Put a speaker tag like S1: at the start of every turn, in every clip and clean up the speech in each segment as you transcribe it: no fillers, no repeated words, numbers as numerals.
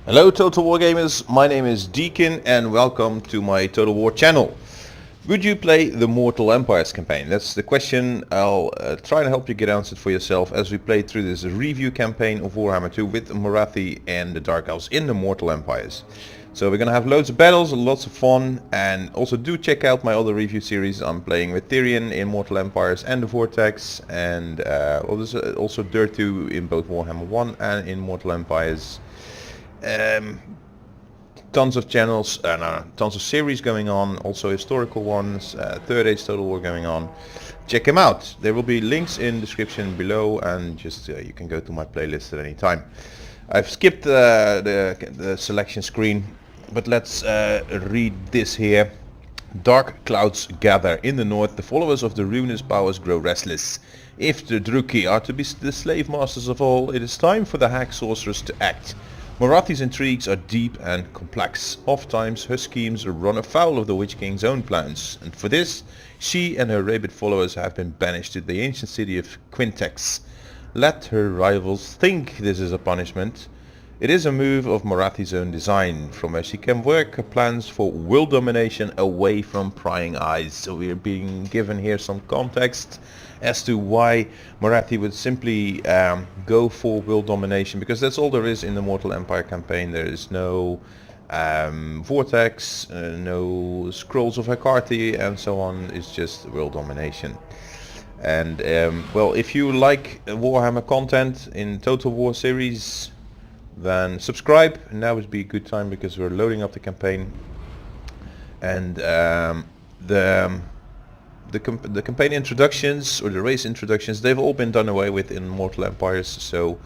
S1: Hello Total War gamers, my name is Deacon and welcome to my Total War channel. Would you play the Mortal Empires campaign? That's the question. I'll try and help you get answered for yourself as we play through this review campaign of Warhammer II with Morathi and the Dark Elves in the Mortal Empires. So we're gonna have loads of battles, lots of fun, and also do check out my other review series. I'm playing with Tyrion in Mortal Empires and the Vortex, and there's also Dirt 2 in both Warhammer 1 and in Mortal Empires. Tons of channels and tons of series going on, also historical ones, Third Age Total War going on. Check them out. There will be links in the description below, and just you can go to my playlist at any time. I've skipped the selection screen, but let's read this here. Dark clouds gather in the north. The followers of the ruinous powers grow restless. If the Druki are to be the slave masters of all, it is time for the hag sorceress to act. Morathi's intrigues are deep and complex. Oftentimes her schemes run afoul of the Witch King's own plans, and for this she and her rabid followers have been banished to the ancient city of Quintex. Let her rivals think this is a punishment. It is a move of Morathi's own design, from where she can work her plans for world domination away from prying eyes. So we are being given here some context as to why Morathi would simply go for world domination, because that's all there is in the Mortal Empire campaign. There is no Vortex, no Scrolls of Hecate and so on. It's just world domination. And well, if you like Warhammer content in Total War series, then subscribe. Now would be a good time because we're loading up the campaign, and the campaign introductions or the race introductions, they've all been done away with in Mortal Empires. So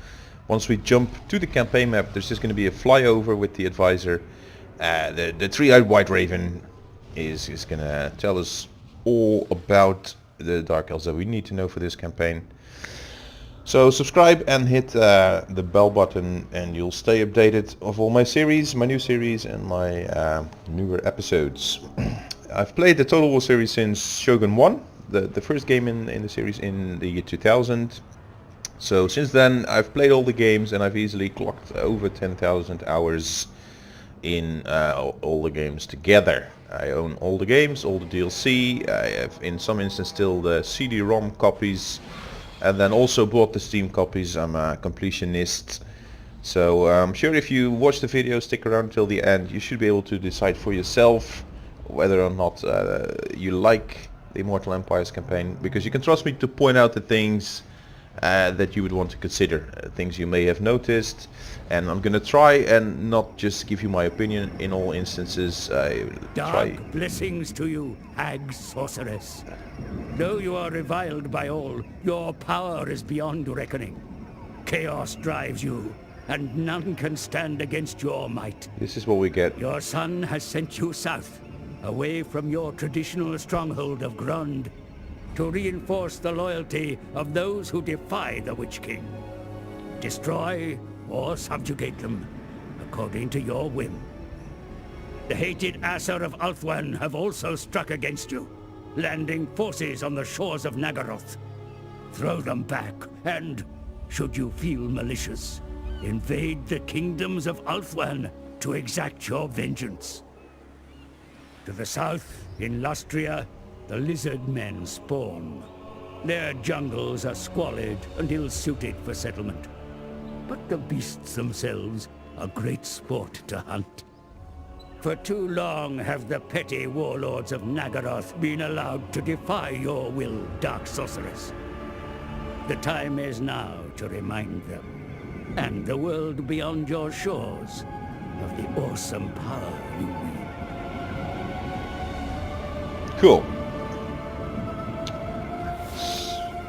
S1: once we jump to the campaign map, there's just going to be a flyover with the advisor. The three-eyed white raven is going to tell us all about the Dark Elves that we need to know for this campaign. So subscribe and hit the bell button, and you'll stay updated of all my series, my new series, and my newer episodes. I've played the Total War series since Shogun 1, the first game in the series in the year 2000. So since then I've played all the games, and I've easily clocked over 10,000 hours in all the games together. I own all the games, all the DLC. I have in some instances still the CD-ROM copies, and then also bought the Steam copies. I'm a completionist. So I'm sure if you watch the video, stick around till the end, you should be able to decide for yourself whether or not you like the Immortal Empires campaign, because you can trust me to point out the things that you would want to consider, things you may have noticed, and I'm gonna try and not just give you my opinion in all instances.
S2: Dark blessings to you, hag sorceress. Though you are reviled by all, your power is beyond reckoning. Chaos drives you, and none can stand against your might.
S1: This is what we get.
S2: Your son has sent you south, away from your traditional stronghold of Grund, to reinforce the loyalty of those who defy the Witch King. Destroy or subjugate them, according to your whim. The hated Aesir of Ulthuan have also struck against you, landing forces on the shores of Nagaroth. Throw them back, and, should you feel malicious, invade the kingdoms of Ulthuan to exact your vengeance. To the south, in Lustria, the lizard men spawn. Their jungles are squalid and ill-suited for settlement. But the beasts themselves are great sport to hunt. For too long have the petty warlords of Nagaroth been allowed to defy your will, Dark Sorceress. The time is now to remind them, and the world beyond your shores, of the awesome power you wield.
S1: Cool.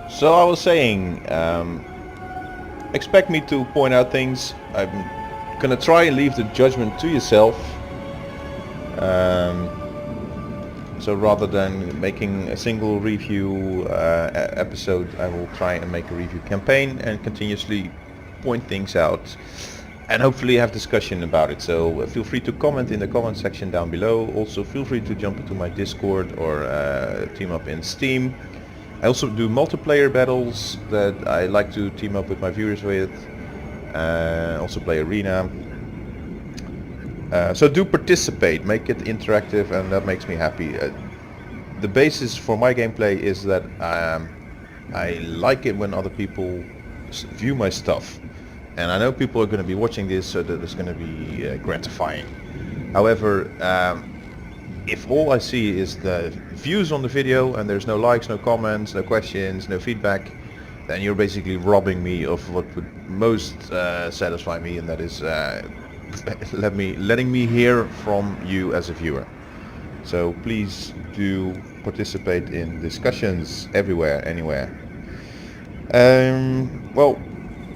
S1: So I was saying, expect me to point out things. I'm gonna try and leave the judgment to yourself. So rather than making a single review episode, I will try and make a review campaign and continuously point things out, and hopefully have discussion about it. So feel free to comment in the comment section down below. Also feel free to jump into my Discord or team up in Steam. I also do multiplayer battles that I like to team up with my viewers with. Also play Arena. So do participate, make it interactive, and that makes me happy. The basis for my gameplay is that I like it when other people view my stuff. And I know people are going to be watching this, so that it's going to be gratifying. However, if all I see is the views on the video and there's no likes, no comments, no questions, no feedback, then you're basically robbing me of what would most satisfy me, and that is letting me hear from you as a viewer. So please do participate in discussions everywhere, anywhere. Well,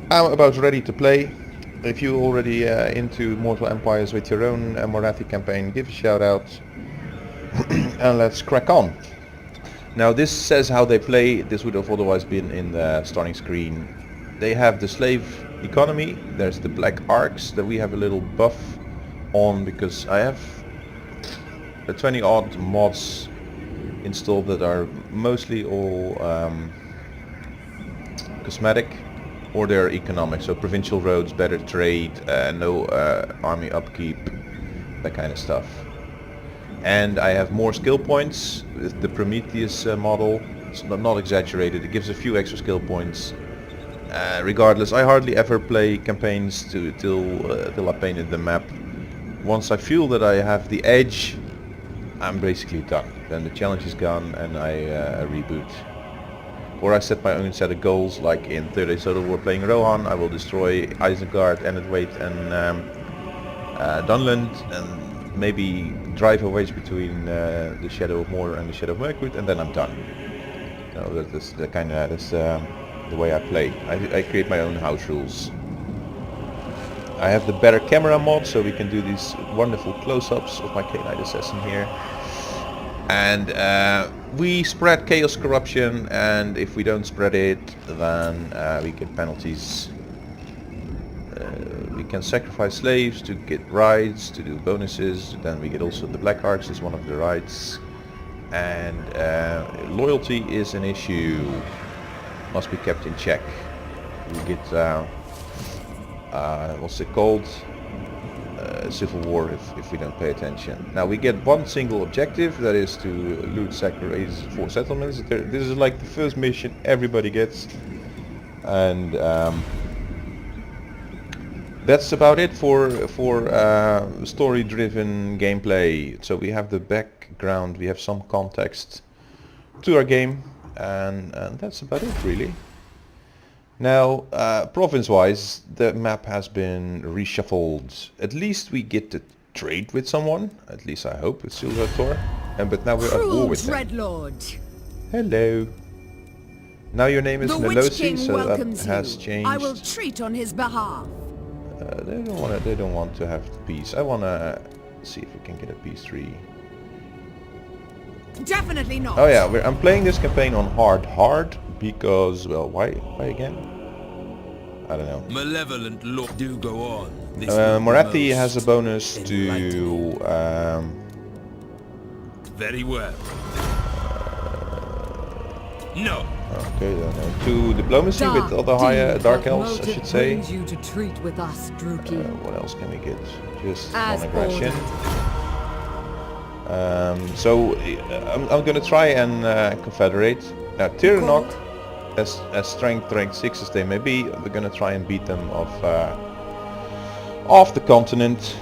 S1: I'm about ready to play. If you're already into Mortal Empires with your own Morathi campaign, give a shout out and let's crack on. Now this says how they play. This would have otherwise been in the starting screen. They have the slave economy. There's the black arcs that we have a little buff on because I have 20 odd mods installed that are mostly all cosmetic, or they're economic, so provincial roads, better trade, no army upkeep, that kind of stuff. And I have more skill points with the Prometheus model. It's not exaggerated, it gives a few extra skill points. Regardless, I hardly ever play campaigns till I painted the map. Once I feel that I have the edge, I'm basically done. Then the challenge is gone and I reboot. Or I set my own set of goals, like in Third Age Total War playing Rohan, I will destroy Isengard, Enedwaite and Dunland, and maybe drive a wedge between the Shadow of Mordor and the Shadow of Mirkwood, and then I'm done. So that's the way I play. I create my own house rules. I have the better camera mod, so we can do these wonderful close-ups of my K-Knight Assassin here. And we spread chaos corruption, and if we don't spread it, then we get penalties. We can sacrifice slaves to get rights, to do bonuses. Then we get also the black arcs is one of the rights. And loyalty is an issue, must be kept in check. We get what's it called? Civil war if we don't pay attention. Now we get one single objective, that is to loot, sack, raise 4 settlements. This is like the first mission everybody gets, and that's about it for story-driven gameplay. So we have the background, we have some context to our game, and that's about it really. Now, province-wise, the map has been reshuffled. At least we get to trade with someone. At least I hope, with Silvertor. But now we're at war with him.
S3: Dreadlord.
S1: Hello. Now your name is
S3: The Witch
S1: Melosi,
S3: King
S1: so that
S3: welcomes
S1: has
S3: you.
S1: changed.
S3: I will treat on his behalf.
S1: They don't want to have peace. I want to see if we can get a peace tree.
S3: Definitely not.
S1: Oh yeah, I'm playing this campaign on hard because, well, why again? I don't know.
S4: Malevolent Lord, do go on.
S1: Morathi has a bonus to
S4: very well. No.
S1: Okay, then to diplomacy with other higher Dark Elves, I should say.
S3: You to treat with us, Druki.
S1: What else can we get? Just
S3: As
S1: non-aggression. So I'm gonna try and confederate. Now Tiranoc, as strength rank 6 as they may be, we're gonna try and beat them off the continent.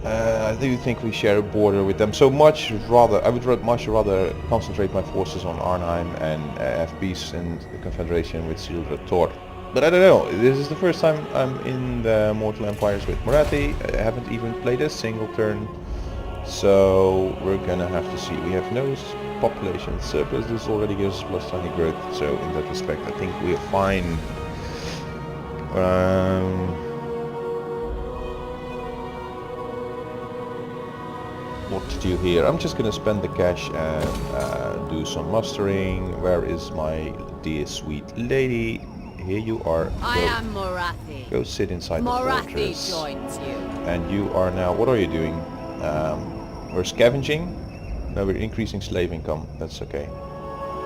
S1: I do think we share a border with them, so I would much rather concentrate my forces on Arnheim and have peace and the confederation with Silver Tor. But I don't know, this is the first time I'm in the Mortal Empires with Morathi. I haven't even played a single turn, so we're gonna have to see. We have no population surplus, this already gives us plus 20 growth, so in that respect I think we're fine. What to do here? I'm just gonna spend the cash and do some mustering. Where is my dear sweet lady? Here you are.
S3: I am Morathi.
S1: Go sit inside the
S3: Morathi
S1: fortress.
S3: joins you.
S1: And you are now, what are you doing? We're scavenging. No, we're increasing slave income. That's okay.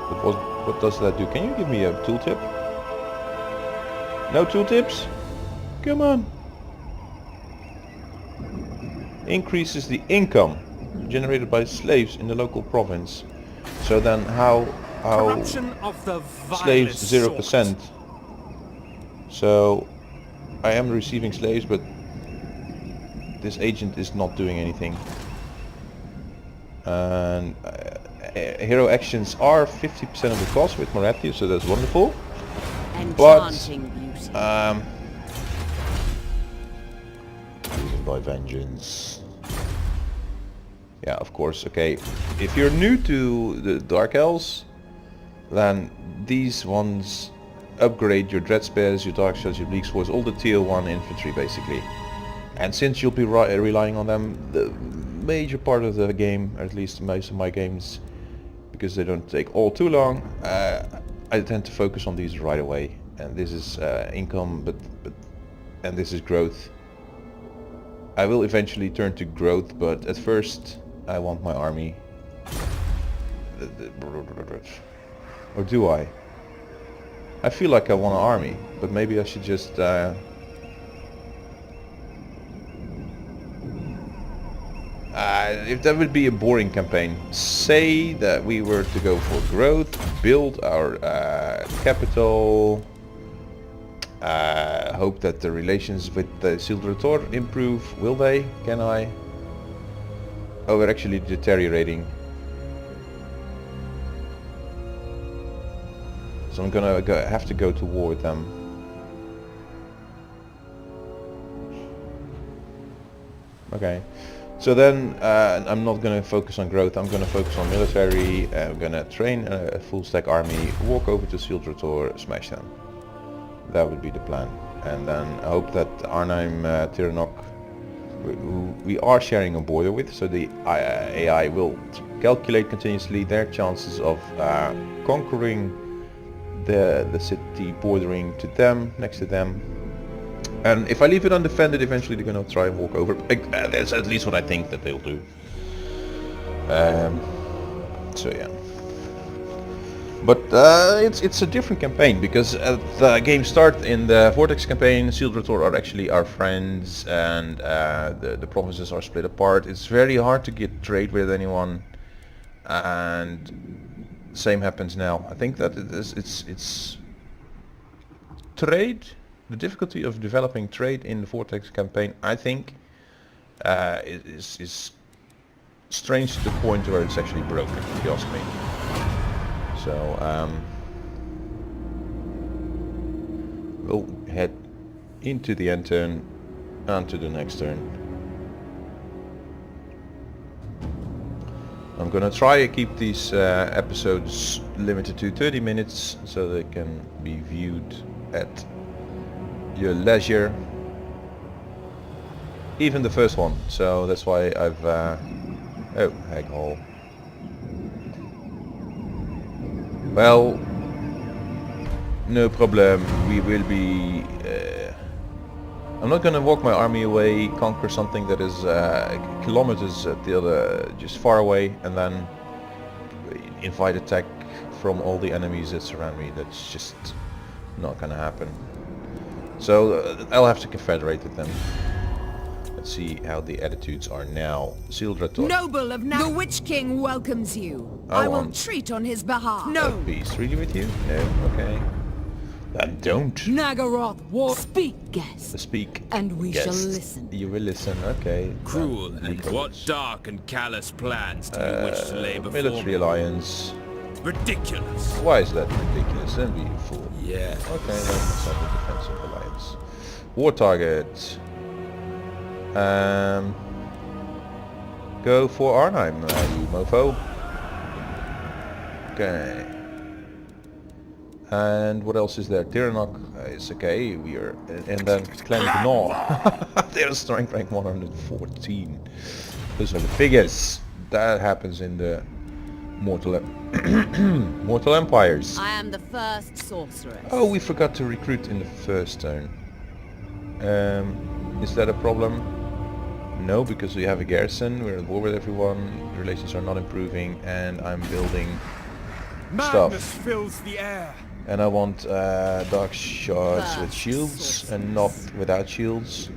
S1: But what does that do? Can you give me a tooltip? No tooltips? Come on. increases the income generated by slaves in the local province. So then how
S5: Corruption of the
S1: slaves
S5: vilest
S1: 0%. So I am receiving slaves, but this agent is not doing anything. And hero actions are 50% of the cost with Morathi, so that's wonderful.
S3: Enchanting beauty.
S1: Using by vengeance. Yeah, of course. Okay, if you're new to the Dark Elves, then these ones upgrade your Dread Spears, your Dark Shells, your Bleak Swords, all the tier 1 infantry basically. And since you'll be relying on them the major part of the game, or at least most of my games, because they don't take all too long, I tend to focus on these right away. And this is income, and this is growth. I will eventually turn to growth, but at first I want my army. Or do I? I feel like I want an army, but maybe I should just if that would be a boring campaign. Say that we were to go for growth, build our capital, hope that the relations with the Sildretor improve. Will they? Can I? Oh, we're actually deteriorating. So I'm gonna have to go to war with them. Okay. So then I'm not gonna focus on growth, I'm gonna focus on military. I'm gonna train a full stack army, walk over to Sildretor, smash them. That would be the plan. And then I hope that Arnheim, Tiranoc, who we are sharing a border with, so the AI will calculate continuously their chances of conquering the city bordering to them, next to them. And if I leave it undefended, eventually they're gonna try and walk over. That's at least what I think that they'll do. So yeah. But it's a different campaign, because at the game start in the Vortex campaign, Sildretor are actually our friends, and the provinces are split apart. It's very hard to get trade with anyone, and same happens now. I think that it's trade. The difficulty of developing trade in the Vortex campaign, I think, is strange to the point where it's actually broken, if you ask me. So we'll head into the end turn, onto the next turn. I'm gonna try to keep these episodes limited to 30 minutes, so they can be viewed at your leisure. Even the first one, so that's why I've oh, heck hole. Well, no problem. We will be I'm not gonna walk my army away, conquer something that is kilometers at the other, just far away, and then invite attack from all the enemies that surround me. That's just not gonna happen. So I'll have to confederate with them. Let's see how the attitudes are now. Sildretor.
S3: Noble of the Witch King welcomes you. I will treat on his behalf.
S1: No. Peace really with you? No. Okay. Then don't.
S3: Nagaroth war. Speak, guest.
S1: Speak.
S3: And we
S1: guest.
S3: shall listen.
S1: You will listen. Okay.
S4: Cruel, and what dark and callous plans do you wish to lay before
S1: military
S4: me?
S1: alliance.
S4: Ridiculous.
S1: Why is that ridiculous? Don't be a fool.
S4: Yeah.
S1: Okay, then let's have a defensive alliance. War target. Go for Arnheim, you mofo. Okay. And what else is there? Tiranoc is okay. We are, and then Clan Gnaw. They're strength rank 114. Those are the figures. That happens in the Mortal Empires.
S3: I am the first sorceress.
S1: Oh, we forgot to recruit in the first turn. Is that a problem? No, because we have a garrison. We're at war with everyone. Relations are not improving, and I'm building stuff.
S5: Fills the air.
S1: And I want dark shards with shields and not without shields.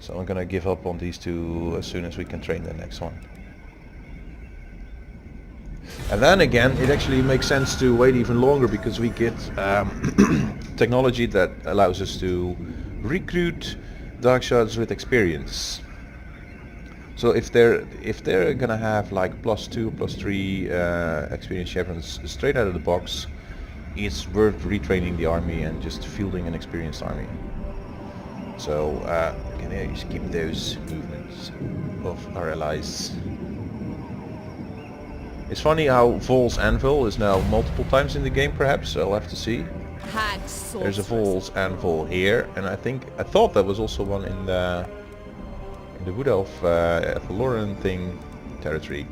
S1: So I'm gonna give up on these two as soon as we can train the next one. And then again, it actually makes sense to wait even longer because we get technology that allows us to recruit dark shards with experience. So if they're gonna have like +2, +3 experience chevrons straight out of the box, it's worth retraining the army and just fielding an experienced army. So can I skip those movements of our allies? It's funny how Vol's Anvil is now multiple times in the game, perhaps. I'll have to see. There's a Vol's Anvil here, and I thought that was also one in the Wood Elf Ethelloran thing territory.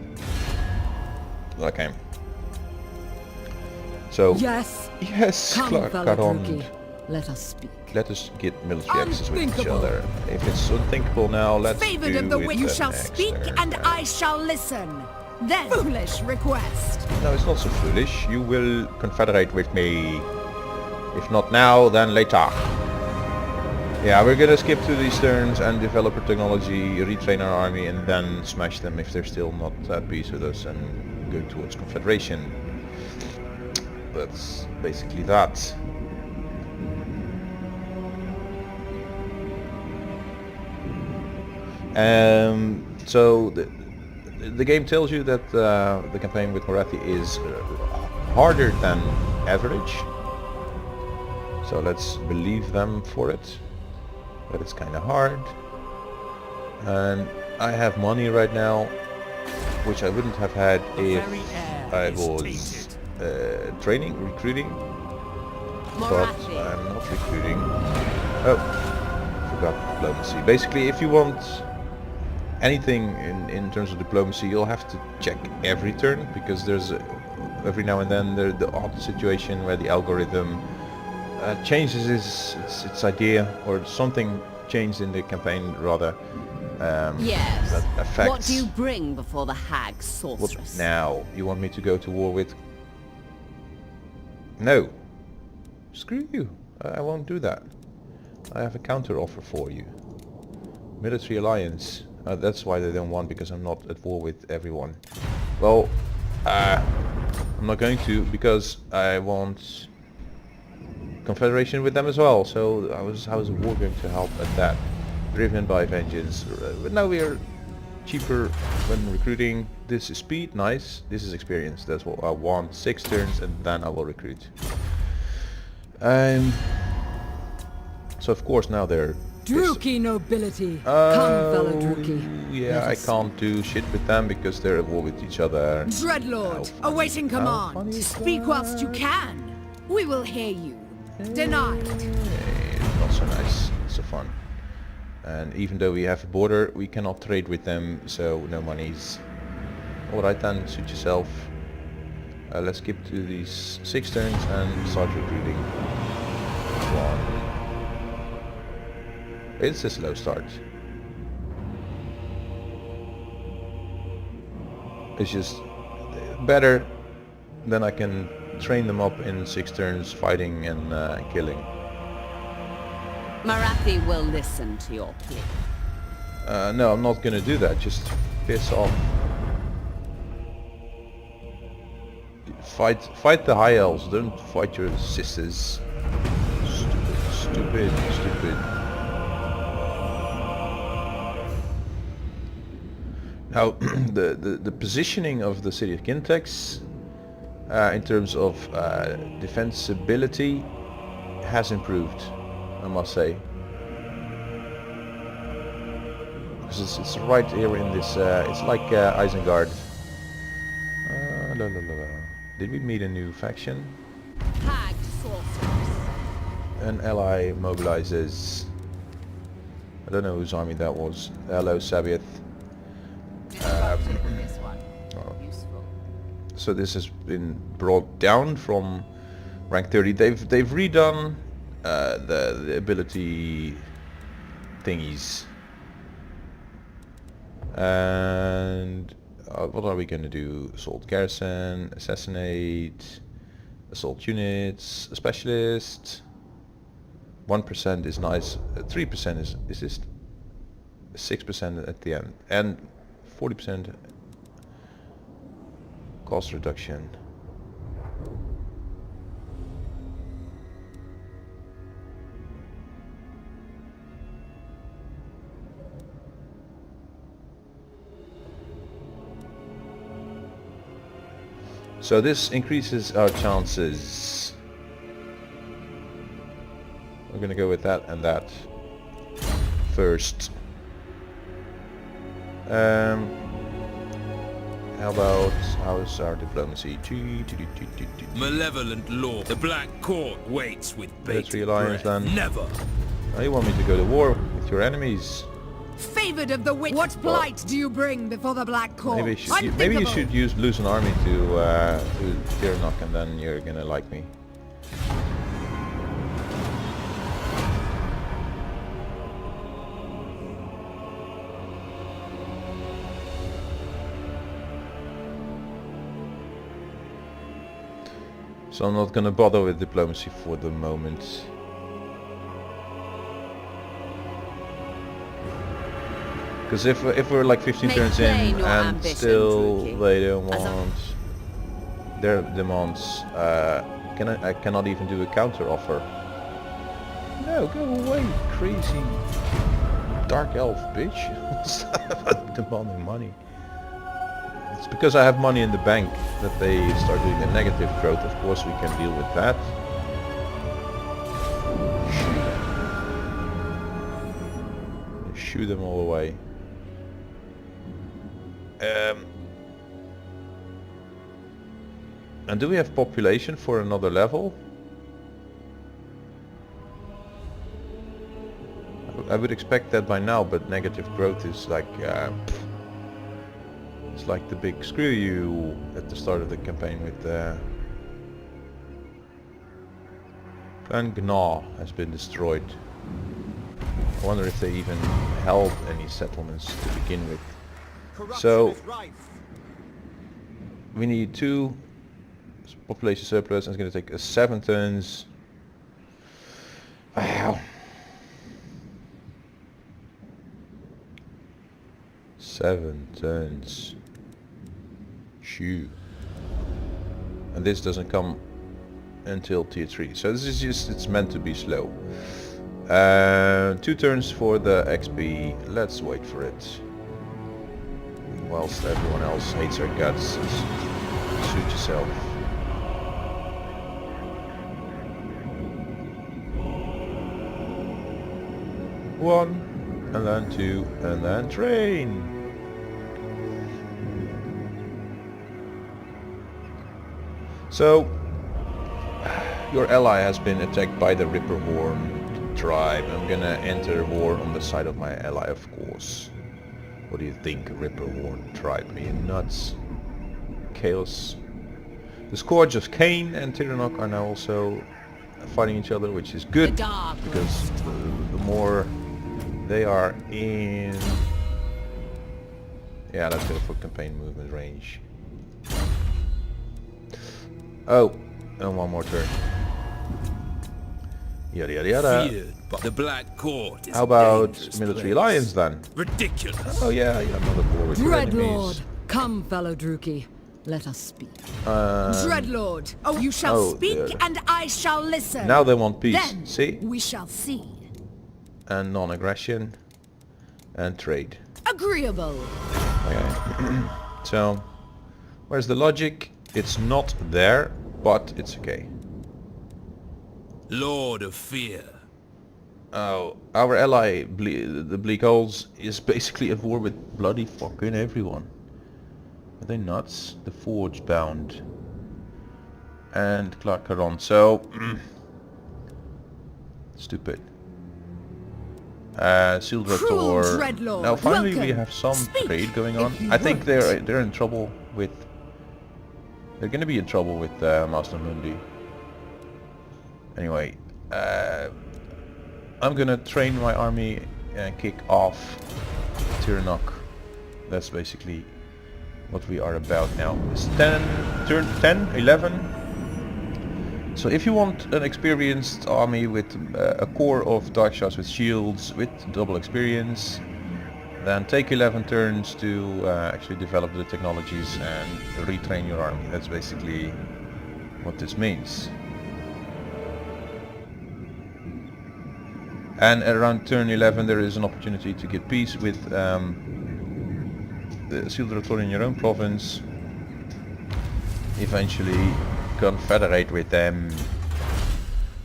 S1: Okay. So
S3: yes,
S1: Clark, got on.
S3: Let us speak.
S1: Let us get military access with each other. If it's unthinkable now, let's
S3: Favored
S1: do
S3: of the
S1: it
S3: way you
S1: the
S3: shall
S1: next
S3: speak,
S1: turn.
S3: and I shall listen. Then foolish request.
S1: No, it's not so foolish. You will confederate with me. If not now, then later. Yeah, we're gonna skip to these turns and develop our technology, retrain our army, and then smash them if they're still not at peace with us and go towards confederation. That's basically that. So the game tells you that the campaign with Morathi is harder than average. So let's believe them for it. But it's kind of hard. And I have money right now, which I wouldn't have had if I was recruiting. But I'm not recruiting. Oh, forgot diplomacy. Basically, if you want anything in terms of diplomacy, you'll have to check every turn, because there's every now and then the odd situation where the algorithm changes its idea, or something changed in the campaign rather.
S6: Yes.
S1: That affects.
S6: What do you bring before the hag sorceress?
S1: What now? You want me to go to war with? No. Screw you. I won't do that. I have a counter offer for you. Military alliance. That's why they don't want, because I'm not at war with everyone. Well, I'm not going to, because I want confederation with them as well. So how is a war going to help at that? Driven by vengeance. But now we are cheaper when recruiting. This is speed, nice. This is experience. That's what I want. 6 turns, and then I will recruit. So of course now they're
S3: Druki nobility.
S1: Come,
S3: fellow Druki.
S1: Yeah, I can't do shit with them because they're at war with each other.
S3: Dreadlord, awaiting command. Speak whilst you can. We will hear you. Denied.
S1: Not so nice. So fun. And even though we have a border, we cannot trade with them, so no monies. Alright then, suit yourself. Let's skip to these 6 turns and start recruiting. 1. It's a slow start. It's just better, then I can train them up in 6 turns fighting and killing.
S6: Morathi will listen to your plea.
S1: No, I'm not gonna do that, just piss off. Fight the high elves, don't fight your sisters. Stupid. Now, the positioning of the city of Kintex in terms of defensibility has improved, I must say. Because it's right here in this, it's like Isengard. Did we meet a new faction?
S6: Hag sorceress.
S1: An ally mobilizes. I don't know whose army that was. Hello, Sabiath.
S6: This one. Useful.
S1: So this has been brought down from rank 30. They've redone the ability thingies. And what are we going to do? Assault garrison, assassinate, assault units, a specialist. 1% is nice. 3% is this. 6% at the end, and 40% cost reduction. So this increases our chances. We're gonna go with that and that first. How's our diplomacy?
S4: Malevolent lord. The Black Court waits with bated
S1: Military alliance
S4: breath.
S1: then.
S4: Never.
S1: Oh, you want me to go to war with your enemies?
S3: Favored of the witch. What blight do you bring before the Black Court?
S1: Maybe you should lose an army to Tirnock, and then you're gonna like me. So I'm not gonna bother with diplomacy for the moment. Because if we're like 15
S6: Make
S1: turns
S6: plain
S1: in
S6: your
S1: and
S6: ambitions,
S1: still
S6: Rookie.
S1: they don't
S6: As a-
S1: want their demands, I cannot even do a counter offer. No, go away, crazy Dark Elf bitch. Stop demanding money. It's because I have money in the bank that they start doing a negative growth. Of course we can deal with that. Shoot them all away. And do we have population for another level? I would expect that by now, but negative growth is like it's like the big screw you at the start of the campaign with Clan Gnaw has been destroyed. I wonder if they even held any settlements to begin with. So we need 2 population surplus, and it's going to take us 7 turns. Wow. 7 turns. Shoo. And this doesn't come until tier 3. So this is just, it's meant to be slow. 2 turns for the XP. Let's wait for it. Whilst everyone else hates our guts. Suit yourself. One, and then 2, and then train. So, your ally has been attacked by the Ripperhorn tribe. I'm gonna enter war on the side of my ally, of course. What do you think, Ripperhorn tribe? Are you nuts? Chaos. The Scourge of Cain and Tirnock are now also fighting each other, which is good, because the more they are in... Yeah, let's go for campaign movement range. Oh, and one more turn. Yada yada yada.
S4: Feared by the Black Court is
S1: How
S4: a
S1: about
S4: dangerous
S1: military
S4: place.
S1: alliance then?
S4: Ridiculous.
S1: Oh yeah, another war with your
S7: Dreadlord,
S1: enemies.
S7: come, fellow Druki. Let us speak.
S3: Dreadlord, oh, you shall
S1: oh,
S3: speak
S1: dear.
S3: and I shall listen.
S1: Now they want peace.
S3: Then
S1: See?
S3: we shall see.
S1: And non-aggression. And trade.
S3: Agreeable.
S1: Okay. So, where's the logic? It's not there, but it's okay.
S4: Lord of Fear.
S1: Oh, our ally, the Bleak Holes, is basically at war with bloody fucking everyone. Are they nuts? The Forge Bound. And Clark Caron. So, stupid. Sildrator.
S3: Dreadlord,
S1: Now finally we
S3: welcome.
S1: have some
S3: Speak,
S1: trade going on.
S3: if you
S1: I think
S3: want.
S1: they're in trouble with... They're gonna be in trouble with Master Mundi. Anyway, I'm gonna train my army and kick off Tirnock. That's basically what we are about now. It's turn 10, 11. So if you want an experienced army with a core of Dark Shots with shields with double experience, Then take 11 turns to actually develop the technologies and retrain your army. That's basically what this means. And around turn 11 there is an opportunity to get peace with the Sildrator in your own province. Eventually confederate with them.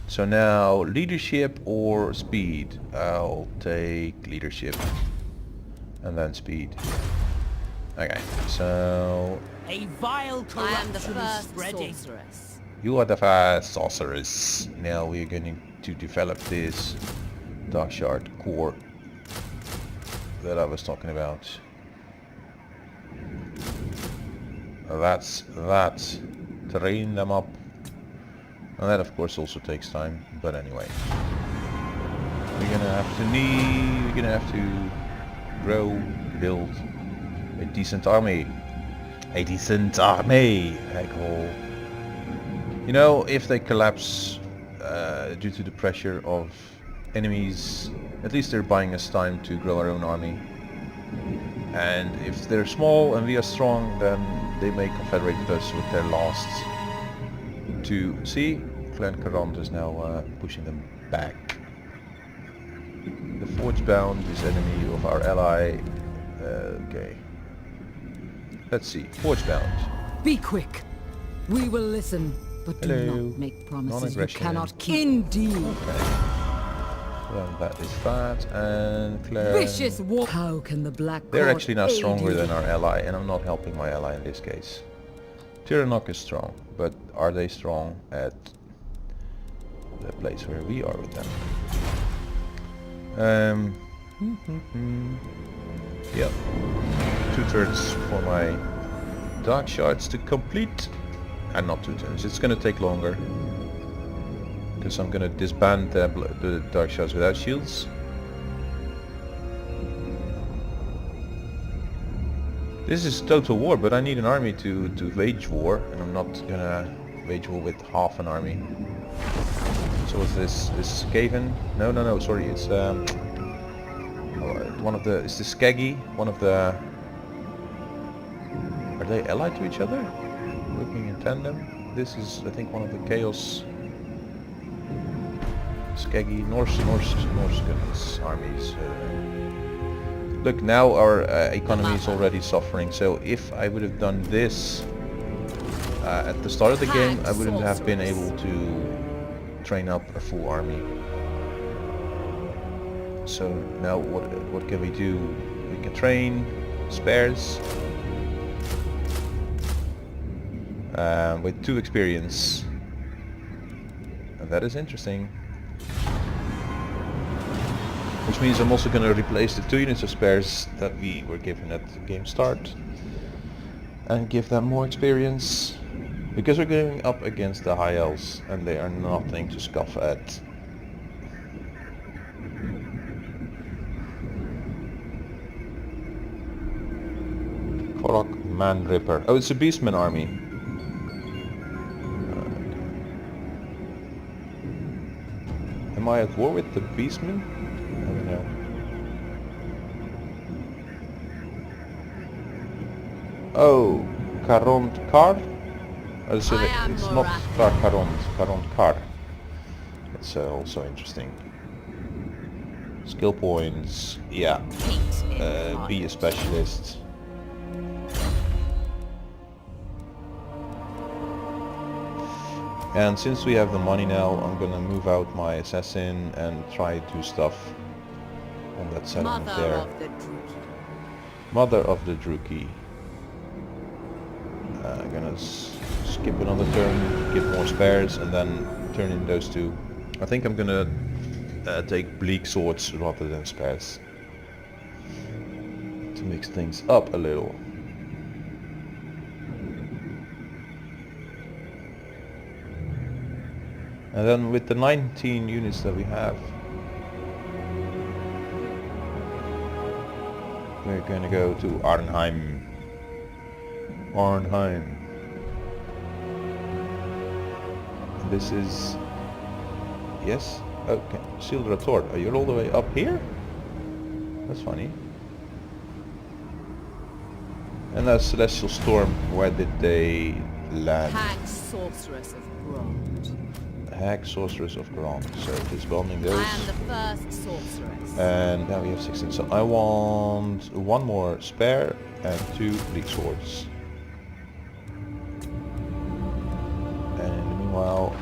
S1: So now leadership or speed? I'll take leadership. And then speed. Okay, so...
S5: A vile
S6: I am the
S5: corruption
S6: first
S5: spreading.
S6: sorceress.
S1: You are the first sorceress. Now we're going to develop this Dark Shard core that I was talking about. That's that. Train them up. And that of course also takes time, but anyway. We're gonna have to grow, build a decent army. A decent army, I call. You know, if they collapse due to the pressure of enemies, at least they're buying us time to grow our own army. And if they're small and we are strong, then they may confederate with us with their last two. See, Clan Karant is now pushing them back. The Forgebound is enemy of our ally. Okay. Let's see. Forgebound.
S7: Be quick. We will listen, but do
S1: Hello.
S7: not make promises you
S1: Non-aggression.
S7: cannot keep. Indeed.
S1: Okay. Well, that is that. And Claire.
S7: Vicious war. How can the Black
S1: They're
S7: Court
S1: actually now
S7: aid
S1: stronger
S7: you?
S1: than our ally, and I'm not helping my ally in this case. Tyrannoc is strong, but are they strong at the place where we are with them? Yep. 2 turns for my Dark Shards to complete. And not 2 turns, it's gonna take longer. Because I'm gonna disband the Dark Shards without shields. This is total war, but I need an army to wage war, and I'm not gonna wage war with half an army. So what's this? This Skaven? No, sorry, it's one of the... Is this Skaggy? One of the... Are they allied to each other? Working in tandem? This is, I think, one of the Chaos... Skaggy, Norse goodness armies. Look, now our economy is already suffering, so if I would have done this at the start of the game, I wouldn't have been able to train up a full army. So now what can we do? We can train spares with 2 experience, and that is interesting. Which means I'm also going to replace the 2 units of spares that we were given at the game start and give them more experience, because we're going up against the High Elves and they are nothing to scoff at. Korok Man Ripper. Oh, it's a Beastman army. Am I at war with the Beastmen? I don't know. Oh, Karont Kar? It's not Karont Kar. It's also interesting. Skill points, yeah. Be a specialist. And since we have the money now, I'm gonna move out my assassin and try to do stuff on that settlement there. Mother of the Druki. I'm gonna skip another turn, get more spares, and then turn in those 2. I think I'm gonna take bleak swords rather than spares to mix things up a little. And then with the 19 units that we have, we're going to go to Arnheim. And this is... Yes? Okay. Sildrator. Are you all the way up here? That's funny. And that Celestial Storm, where did they land?
S6: Hag Sorceress of Grond.
S1: Hag Sorceress of Grand. So disbanding those.
S6: I am the first sorceress.
S1: And now we have 16. So I want one more spare and 2 Bleak Swords. And meanwhile,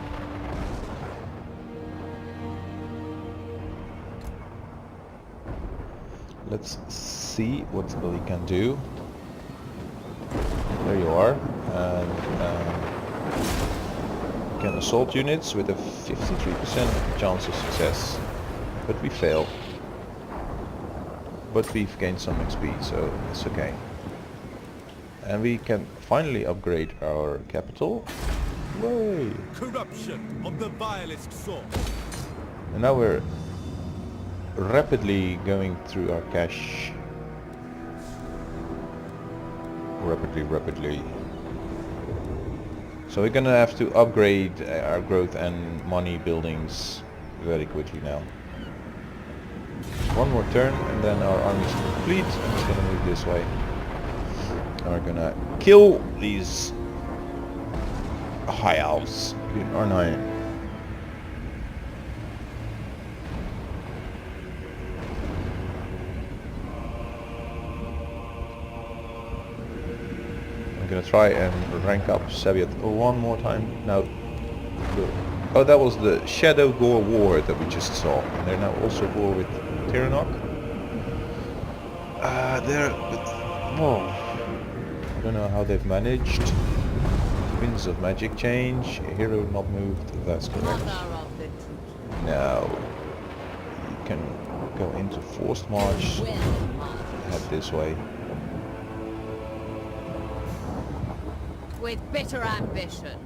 S1: let's see what we can do. There you are. And we can assault units with a 53% chance of success. But we fail. But we've gained some XP, so it's okay. And we can finally upgrade our capital. Way!
S5: Corruption of the vilest sort.
S1: And now we're rapidly going through our cash. Rapidly. So we're gonna have to upgrade our growth and money buildings very quickly now. One more turn and then our army is complete and it's gonna move this way. And we're gonna kill these high elves. Or nine. I'm gonna try and rank up Sabiat one more time. Now, oh, that was the Shadow Gore War that we just saw. And they're now also at war with Tyrannoch. Whoa. I don't know how they've managed. Winds of Magic change. A hero not moved. That's correct. Now, you can go into Forced March. Head this way.
S6: With bitter ambition.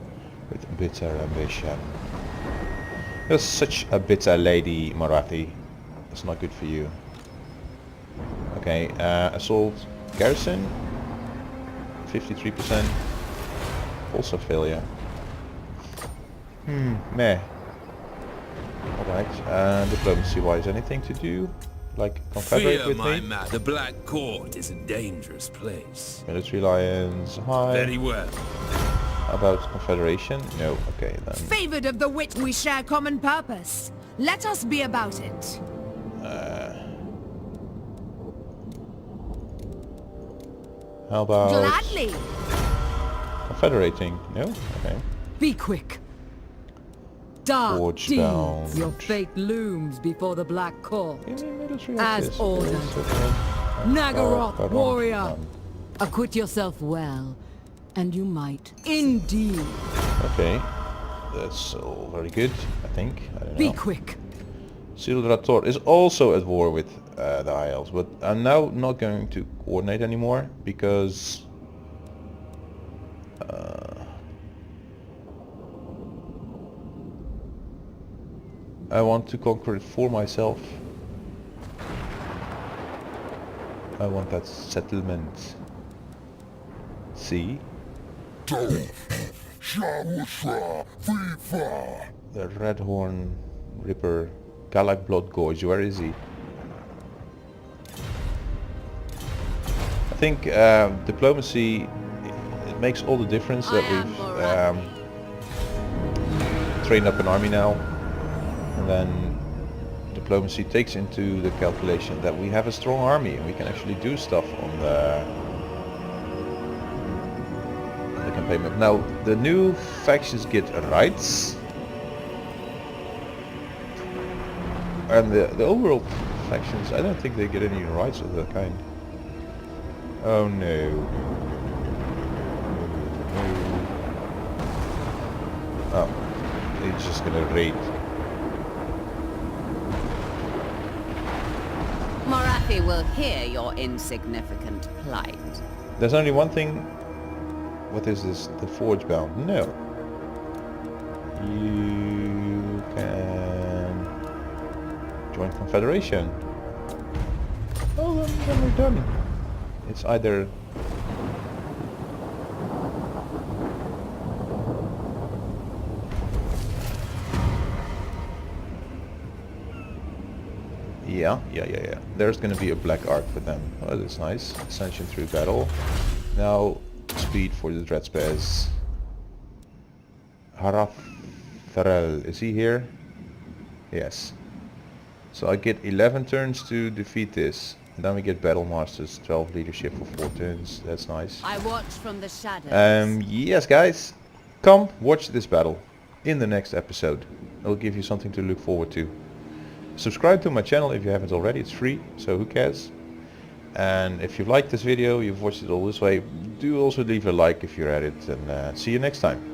S1: With bitter ambition. You're such a bitter lady, Morathi. That's not good for you. Okay, assault garrison. 53%. Also failure. Meh. Alright, diplomacy-wise, anything to do? Like confederate
S4: Fear
S1: with
S4: my
S1: me?
S4: The Black Court is a dangerous place.
S1: Military alliance, high.
S4: Very well.
S1: How about confederation? No, okay then.
S3: Favored of the wit, we share common purpose. Let us be about it.
S1: How about
S3: Gladly.
S1: confederating? No? Okay.
S7: Be quick. Dark
S1: Forge
S7: deeds.
S1: bound.
S7: Your fate looms before the Black Court.
S1: Give me military
S7: As
S1: office.
S7: ordered.
S1: Yes, okay.
S7: Nagaroth,
S1: Pardon,
S7: warrior.
S1: done.
S7: Acquit yourself well, and you might. Indeed.
S1: Okay. That's all very good, I think. I don't
S7: Be
S1: know.
S7: quick.
S1: Sildrator is also at war with the High Elves, but I'm now not going to coordinate anymore because I want to conquer it for myself. I want that settlement. See? The Redhorn Ripper, Galak Bloodgorge, where is he? I think diplomacy, it makes all the difference that we've trained up an army now, and then diplomacy takes into the calculation that we have a strong army and we can actually do stuff on the campaign map. Now the new factions get rights, and the overall factions, I don't think they get any rights of that kind. Oh no. Oh, he's just gonna raid.
S6: Morathi will hear your insignificant plight.
S1: There's only one thing. What is this? The Forge Bound? No. You can join Confederation. Oh, then we're done. It's either yeah. There's gonna be a black arc for them. Oh, that's nice. Ascension through battle. Now speed for the Dreadspares. Haratharel, is he here? Yes. So I get 11 turns to defeat this. And then we get Battle Masters, 12 leadership for 4 turns. That's nice.
S6: I watch from the shadows.
S1: Yes guys, come watch this battle in the next episode. I'll give you something to look forward to. Subscribe to my channel if you haven't already, it's free, so who cares? And if you liked this video, you've watched it all this way, do also leave a like if you're at it, and see you next time.